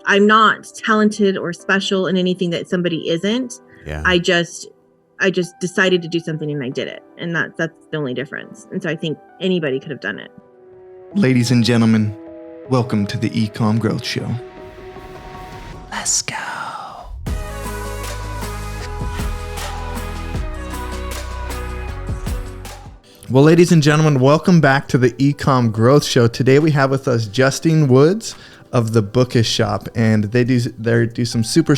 I'm not talented or special in anything that somebody isn't. Yeah. I just decided to do something and I did it. And that's the only difference. And so I think anybody could have done it. Ladies and gentlemen, welcome to the eComm Growth Show. Let's go. Well, ladies and gentlemen, welcome back to the eComm Growth Show. Today we have with us Justine Woods of the Bookish Shop, and they do some super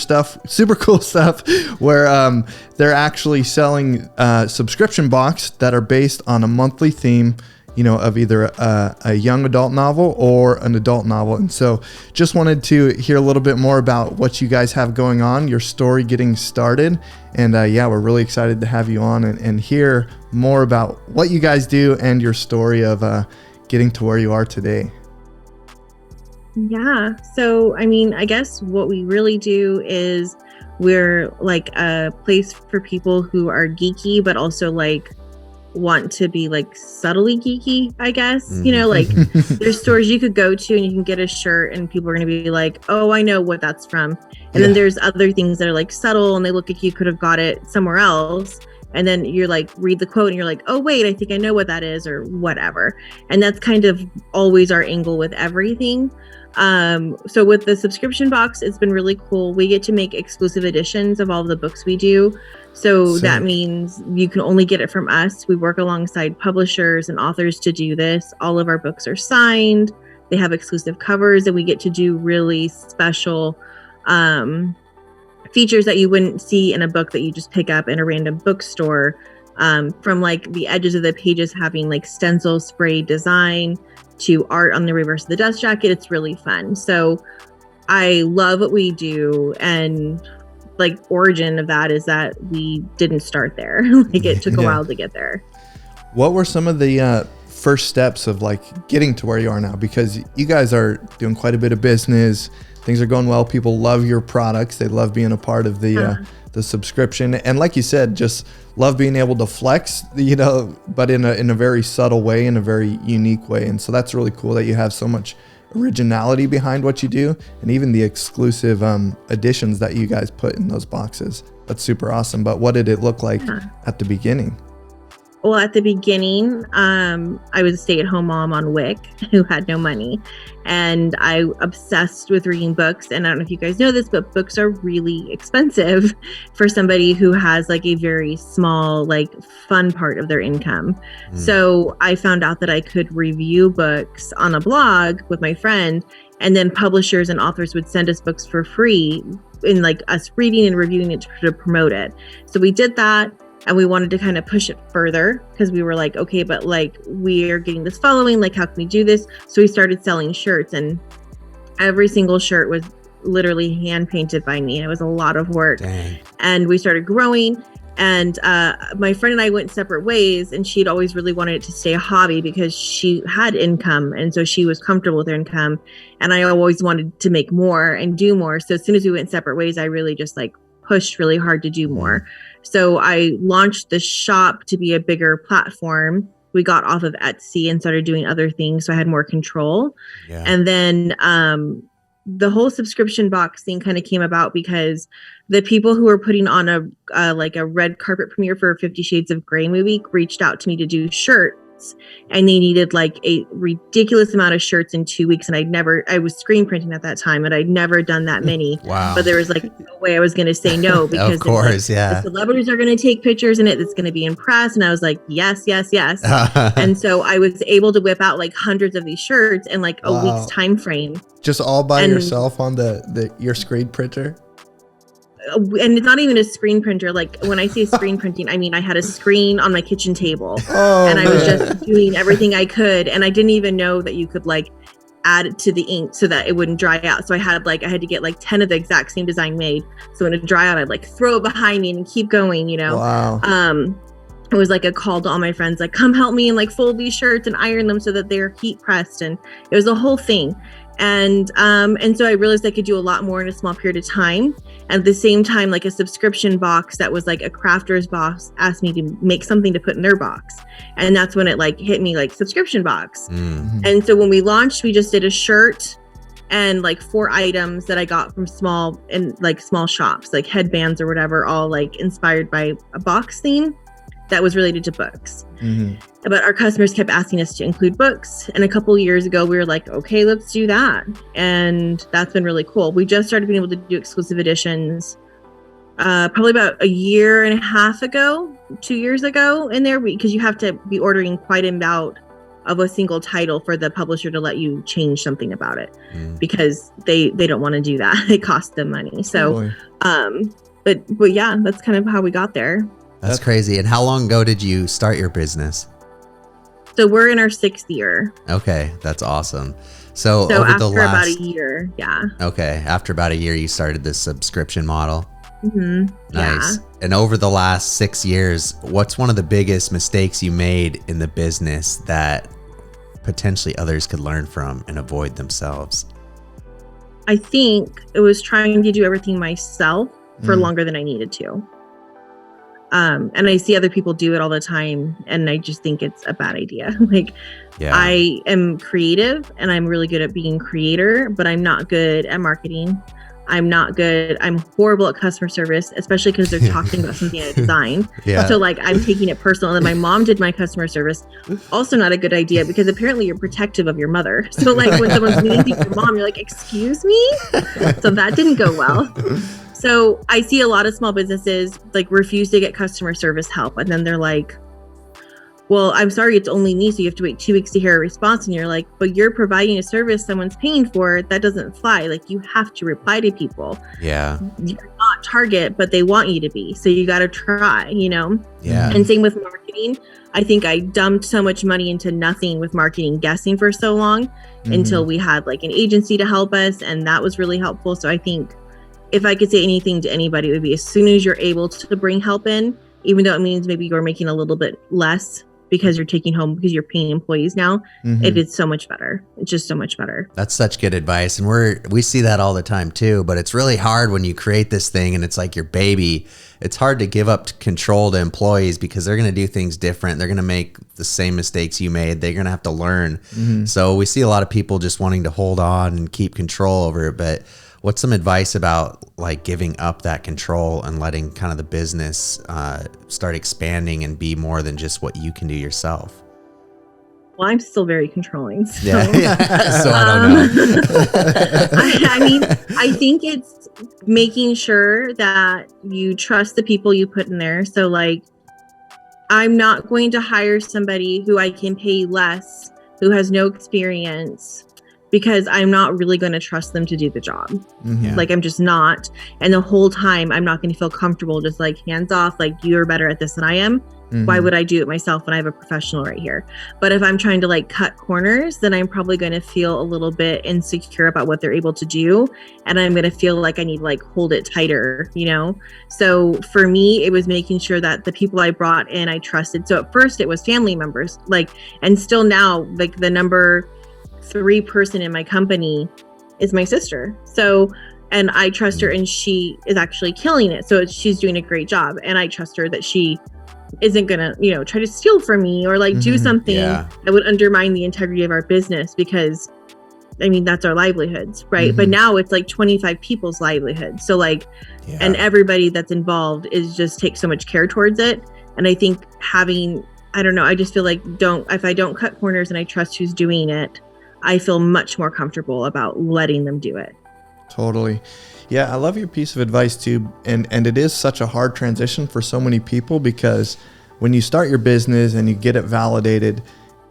cool stuff where they're actually selling subscription box that are based on a monthly theme, you know, of either a young adult novel or an adult novel. And so just wanted to hear a little bit more about what you guys have going on, your story getting started. And we're really excited to have you on and hear more about what you guys do and your story of getting to where you are today. Yeah. So, I mean, I guess what we really do is we're like a place for people who are geeky, but also like want to be like subtly geeky, I guess. You know, like there's stores you could go to and you can get a shirt and people are going to be like, oh, I know what that's from. And then there's other things that are like subtle and they look like you could have got it somewhere else. And then you're like, read the quote and you're like, oh, wait, I think I know what that is or whatever. And that's kind of always our angle with everything. So with the subscription box, it's been really cool. We get to make exclusive editions of all the books we do. So that means you can only get it from us. We work alongside publishers and authors to do this. All of our books are signed. They have exclusive covers, and we get to do really special features that you wouldn't see in a book that you just pick up in a random bookstore. From like the edges of the pages having like stencil spray design to art on the reverse of the dust jacket. It's really fun. So I love what we do. And like origin of that is that we didn't start there. Like it took a while to get there. What were some of the first steps of like getting to where you are now? Because you guys are doing quite a bit of business. Things are going well. People love your products. They love being a part of the subscription. And like you said, just love being able to flex, you know, but in a very subtle way, in a very unique way. And so that's really cool that you have so much originality behind what you do, and even the exclusive additions that you guys put in those boxes. That's super awesome. But what did it look like at the beginning? Well, at the beginning, I was a stay-at-home mom on WIC who had no money, and I obsessed with reading books. And I don't know if you guys know this, but books are really expensive for somebody who has like a very small, like fun part of their income. So I found out that I could review books on a blog with my friend, and then publishers and authors would send us books for free in like us reading and reviewing it to promote it. So we did that. And we wanted to kind of push it further because we were like, okay, but like we're getting this following, like how can we do this? So we started selling shirts, and every single shirt was literally hand painted by me. And it was a lot of work. Dang. And we started growing, and my friend and I went separate ways, and she'd always really wanted it to stay a hobby because she had income. And so she was comfortable with her income. And I always wanted to make more and do more. So as soon as we went separate ways, I really just like pushed really hard to do more. So I launched the shop to be a bigger platform. We got off of Etsy and started doing other things, so I had more control. Yeah. And then the whole subscription box thing kind of came about because the people who were putting on a red carpet premiere for 50 Shades of Grey movie reached out to me to do shirts. And they needed like a ridiculous amount of shirts in 2 weeks. And I was screen printing at that time, and I'd never done that many. Wow. But there was like no way I was going to say no because of course, the celebrities are going to take pictures in it. It's going to be in press. And I was like, yes. And so I was able to whip out like hundreds of these shirts in like a week's time frame. Just all by yourself on your screen printer? And it's not even a screen printer. Like when I say screen printing, I mean, I had a screen on my kitchen table and I was just doing everything I could. And I didn't even know that you could like add it to the ink so that it wouldn't dry out. So I had to get like 10 of the exact same design made. So when it dry out, I'd like throw it behind me and keep going, you know? Wow. It was like a call to all my friends, like, come help me and like fold these shirts and iron them so that they're heat pressed. And it was a whole thing. And so I realized I could do a lot more in a small period of time. At the same time, like a subscription box that was like a crafter's box asked me to make something to put in their box. And that's when it like hit me like subscription box. Mm-hmm. And so when we launched, we just did a shirt and like 4 items that I got from small shops, like headbands or whatever, all like inspired by a box theme that was related to books. But our customers kept asking us to include books. And a couple of years ago, we were like, okay, let's do that. And that's been really cool. We just started being able to do exclusive editions probably about 1.5 years ago, 2 years ago in there, because you have to be ordering quite an amount of a single title for the publisher to let you change something about it, because they don't want to do that. It costs them money. So, but yeah, that's kind of how we got there. That's crazy. And how long ago did you start your business? So we're in our 6th year. Okay, that's awesome. So over after the last, about a year, yeah. Okay, after about a year, you started this subscription model. Nice. Yeah. And over the last 6 years, what's one of the biggest mistakes you made in the business that potentially others could learn from and avoid themselves? I think it was trying to do everything myself for longer than I needed to. And I see other people do it all the time, and I just think it's a bad idea. I am creative and I'm really good at being creator, but I'm not good at marketing. I'm horrible at customer service, especially because they're talking about something I designed. So like I'm taking it personal. And then my mom did my customer service. Also not a good idea, because apparently you're protective of your mother. So like when someone's mean to your mom, you're like, excuse me? So that didn't go well. So I see a lot of small businesses like refuse to get customer service help. And then they're like, well, I'm sorry, it's only me, so you have to wait 2 weeks to hear a response. And you're like, but you're providing a service someone's paying for. That doesn't fly. Like, you have to reply to people. Yeah. You're not Target, but they want you to be. So you got to try, Yeah. And same with marketing. I think I dumped so much money into nothing with marketing guessing for so long until we had like an agency to help us. And that was really helpful. So I think if I could say anything to anybody, it would be as soon as you're able to bring help in, even though it means maybe you're making a little bit less because you're taking home, because you're paying employees now, it is so much better. It's just so much better. That's such good advice. And we see that all the time too, but it's really hard when you create this thing and it's like your baby. It's hard to give up control to employees because they're going to do things different. They're going to make the same mistakes you made. They're going to have to learn. So we see a lot of people just wanting to hold on and keep control over it. But what's some advice about like giving up that control and letting kind of the business start expanding and be more than just what you can do yourself? Well, I'm still very controlling. So, So I don't know. I mean, I think it's making sure that you trust the people you put in there. So like, I'm not going to hire somebody who I can pay less, who has no experience, because I'm not really going to trust them to do the job. Like, I'm just not. And the whole time I'm not going to feel comfortable just like hands off, like you're better at this than I am. Why would I do it myself when I have a professional right here? But if I'm trying to like cut corners, then I'm probably going to feel a little bit insecure about what they're able to do. And I'm going to feel like I need to like hold it tighter, So for me, it was making sure that the people I brought in, I trusted. So at first it was family members, and still now, like the number 3 person in my company is my sister. So, and I trust her, and she is actually killing it. So she's doing a great job. And I trust her that she isn't gonna, try to steal from me or like do something that would undermine the integrity of our business, because I mean, that's our livelihoods, right? But now it's like 25 people's livelihoods. So like, and everybody that's involved is just takes so much care towards it. And I think I don't know, I just feel like if I don't cut corners and I trust who's doing it, I feel much more comfortable about letting them do it. Totally. Yeah, I love your piece of advice too. And it is such a hard transition for so many people, because when you start your business and you get it validated,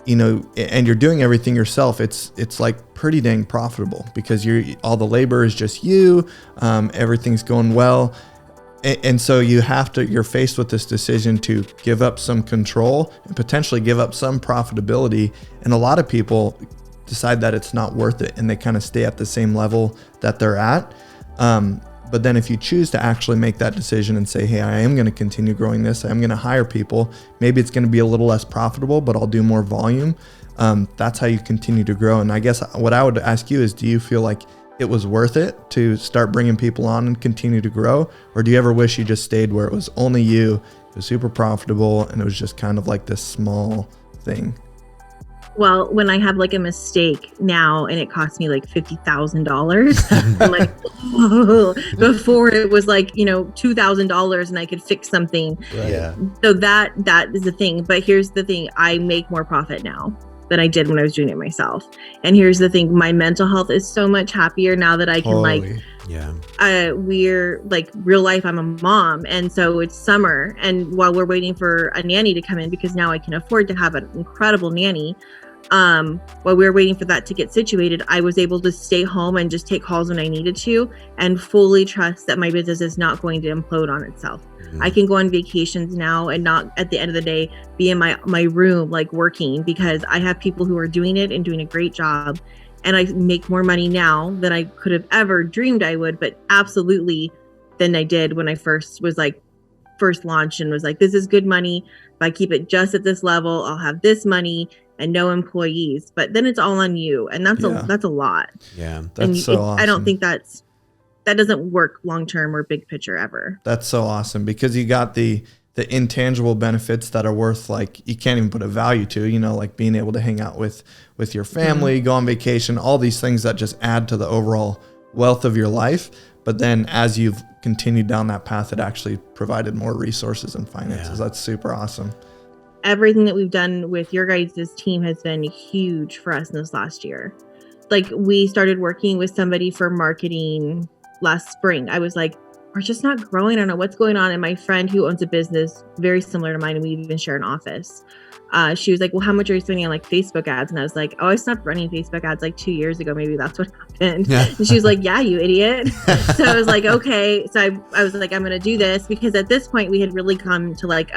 and you're doing everything yourself, it's like pretty dang profitable, because all the labor is just you, everything's going well. And so you're faced with this decision to give up some control and potentially give up some profitability. And a lot of people decide that it's not worth it, and they kind of stay at the same level that they're at. But then if you choose to actually make that decision and say, hey, I am going to continue growing this, I'm going to hire people, maybe it's going to be a little less profitable, but I'll do more volume. That's how you continue to grow. And I guess what I would ask you is, do you feel like it was worth it to start bringing people on and continue to grow? Or do you ever wish you just stayed where it was only you, it was super profitable, and it was just kind of like this small thing? Well, when I have like a mistake now and it costs me like $50,000, I'm like, oh. Before it was like, $2,000 and I could fix something. Right. Yeah. So that is the thing. But here's the thing. I make more profit now than I did when I was doing it myself. And here's the thing. My mental health is so much happier now that I can Yeah. we're like real life. I'm a mom. And so it's summer. And while we're waiting for a nanny to come in, because now I can afford to have an incredible nanny, while we were waiting for that to get situated, I was able to stay home and just take calls when I needed to and fully trust that my business is not going to implode on itself. Mm-hmm. I can go on vacations now and not at the end of the day be in my room like working, because I have people who are doing it and doing a great job. And I make more money now than I could have ever dreamed I would, but absolutely than I did when I first launched and was like, this is good money. If I keep it just at this level, I'll have this money and no employees. But then it's all on you. And that's a lot. Yeah. That's so awesome. I don't think that doesn't work long-term or big picture ever. That's so awesome, because you got the intangible benefits that are worth, like, you can't even put a value to, like being able to hang out with your family, go on vacation, all these things that just add to the overall wealth of your life. But then as you've continued down that path, it actually provided more resources and finances. Yeah. That's super awesome. Everything that we've done with your guys' team has been huge for us in this last year. Like, we started working with somebody for marketing last spring. I was like, we're just not growing. I don't know what's going on. And my friend who owns a business very similar to mine, and we even share an office, she was like, well, how much are you spending on like Facebook ads? And I was like, oh, I stopped running Facebook ads like 2 years ago. Maybe that's what happened. Yeah. And she was like, yeah, you idiot. So I was like, okay. So I was like, I'm going to do this, because at this point we had really come to like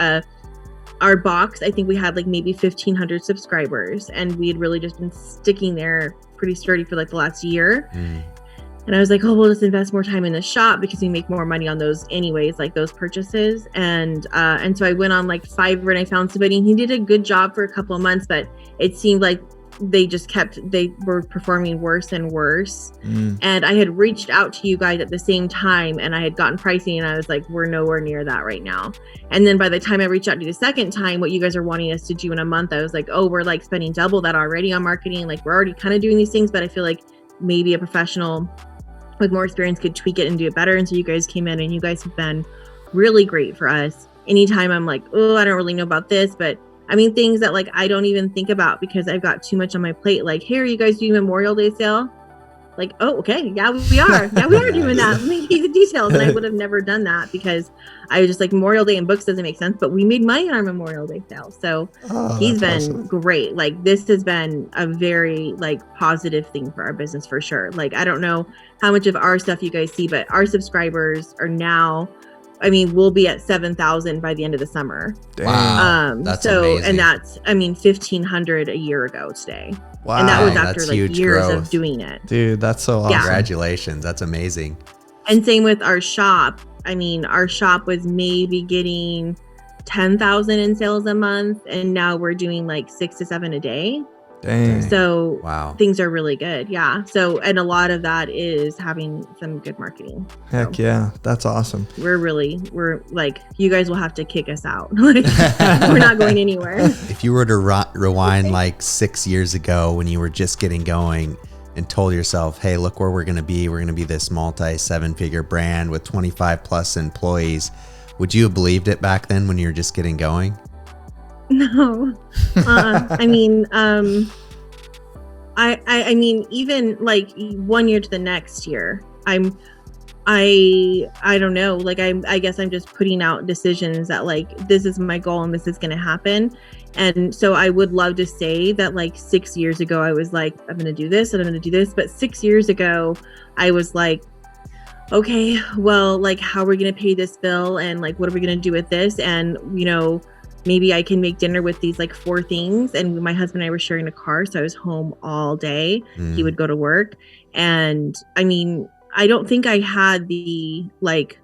our box. I think we had like maybe 1,500 subscribers, and we had really just been sticking there pretty sturdy for like the last year. And I was like, oh, well, let's invest more time in the shop, because we make more money on those anyways, like those purchases. And so I went on like Fiverr and I found somebody, and he did a good job for a couple of months, but it seemed like they were performing worse and worse. And I had reached out to you guys at the same time, and I had gotten pricing, and I was like, we're nowhere near that right now. And then by the time I reached out to you the second time, what you guys are wanting us to do in a month, I was like, oh, we're like spending double that already on marketing. Like, we're already kind of doing these things, but I feel like maybe a professional with more experience could tweak it and do it better. And so you guys came in, and you guys have been really great for us. Anytime I'm like, oh, I don't really know about this, but I mean, things that like I don't even think about because I've got too much on my plate. Like, hey, are you guys doing Memorial Day sale? Like, oh, okay. Yeah, we are. Yeah, we are doing that. Let me give you the details. And I would have never done that because I was just like, Memorial Day and books doesn't make sense, but we made money on our Memorial Day sale. So he's been awesome. Great. Like, this has been a very like positive thing for our business for sure. Like, I don't know how much of our stuff you guys see, but our subscribers are now, I mean, we'll be at 7,000 by the end of the summer. Wow. That's amazing. And that's, I mean, 1,500 a year ago today. Wow. And that was after like years growth. of doing it. Dude, that's so awesome. Yeah. Congratulations. That's amazing. And same with our shop. I mean, our shop was maybe getting 10,000 in sales a month, and now we're doing like 6 to 7 a day. Dang. So wow. Things are really good. Yeah. So, and a lot of that is having some good marketing. Heck yeah. That's awesome. We're like, you guys will have to kick us out. Like, we're not going anywhere. If you were to rewind like 6 years ago when you were just getting going and told yourself, hey, look where we're going to be. We're going to be this multi-7-figure brand with 25 plus employees. Would you have believed it back then when you were just getting going? No. I mean, I mean, even like 1 year to the next year, I don't know. Like, I guess I'm just putting out decisions that like, this is my goal and this is going to happen. And so I would love to say that like 6 years ago, I was like, I'm going to do this and I'm going to do this. But 6 years ago, I was like, okay, well, like, how are we going to pay this bill? And like, what are we going to do with this? And, you know, maybe I can make dinner with these like 4 things. And my husband and I were sharing a car. So I was home all day. He would go to work. And I mean, I don't think I had the, like,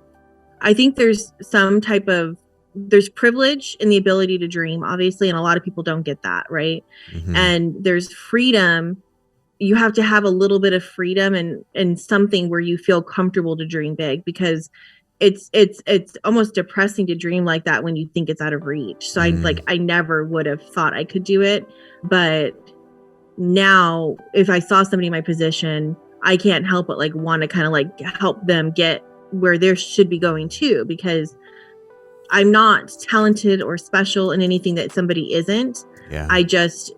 I think there's some type of, there's privilege in the ability to dream, obviously. And a lot of people don't get that. Right. Mm-hmm. And there's freedom. You have to have a little bit of freedom and something where you feel comfortable to dream big, because it's almost depressing to dream like that when you think it's out of reach. So I never would have thought I could do it, but now if I saw somebody in my position, I can't help but like want to kind of like help them get where they should be going to, because I'm not talented or special in anything that somebody isn't. Yeah. I just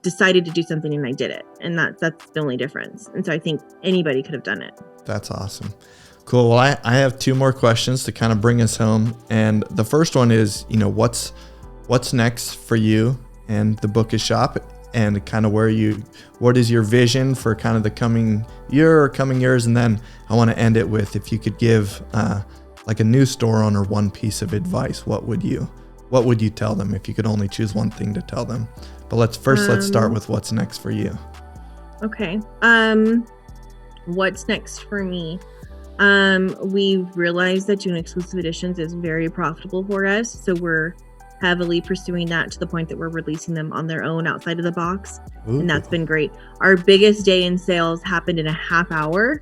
decided to do something and I did it. And that's the only difference. And so I think anybody could have done it. That's awesome. Cool. Well, I have 2 more questions to kind of bring us home. And the first one is, what's next for you and the Bookish Shop, and kind of what is your vision for kind of the coming year or coming years? And then I want to end it with, if you could give like a new store owner one piece of advice, what would you tell them if you could only choose one thing to tell them? But let's start with what's next for you. Okay. What's next for me? We've realized that doing exclusive editions is very profitable for us. So we're heavily pursuing that to the point that we're releasing them on their own outside of the box. Ooh. And that's been great. Our biggest day in sales happened in a half hour.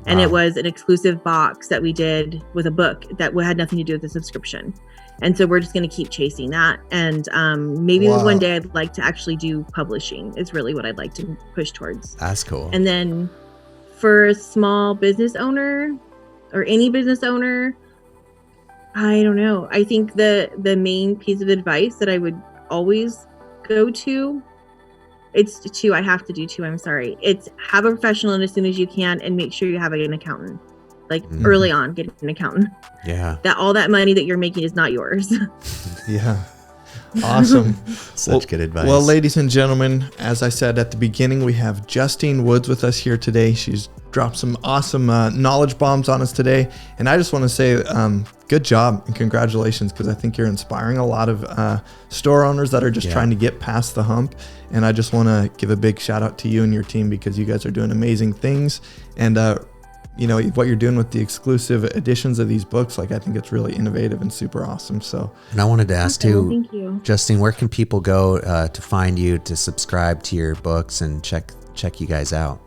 And It was an exclusive box that we did with a book that had nothing to do with the subscription. And so we're just going to keep chasing that. And maybe one day I'd like to actually do publishing is really what I'd like to push towards. That's cool. And then for a small business owner or any business owner, I don't know. I think the main piece of advice that I would always go to, it's 2. I have to do 2. I'm sorry. It's have a professional as soon as you can, and make sure you have an accountant. Like early on, get an accountant. Yeah. That all that money that you're making is not yours. Yeah. Awesome. Such good advice. Well, ladies and gentlemen, as I said at the beginning, we have Justine Woods with us here today. She's dropped some awesome knowledge bombs on us today. And I just want to say good job and congratulations, because I think you're inspiring a lot of store owners that are just trying to get past the hump. And I just want to give a big shout out to you and your team, because you guys are doing amazing things. And what you're doing with the exclusive editions of these books, like, I think it's really innovative and super awesome. So, and I wanted to ask too, thank you, Justine, where can people go to find you, to subscribe to your books and check you guys out?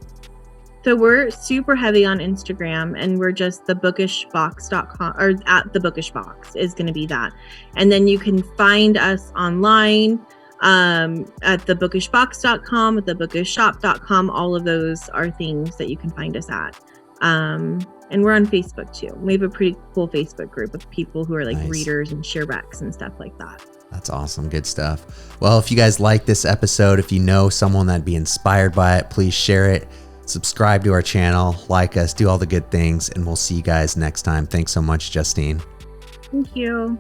So we're super heavy on Instagram, and we're just thebookishbox.com, or at the Bookish Box is going to be that. And then you can find us online at thebookishbox.com, at thebookishshop.com. All of those are things that you can find us at. And we're on Facebook too. We have a pretty cool Facebook group of people who are like readers and sharebacks and stuff like that. That's awesome. Good stuff. Well, if you guys like this episode, if you know someone that'd be inspired by it, please share it, subscribe to our channel, like us, do all the good things, and we'll see you guys next time. Thanks so much, Justine. Thank you.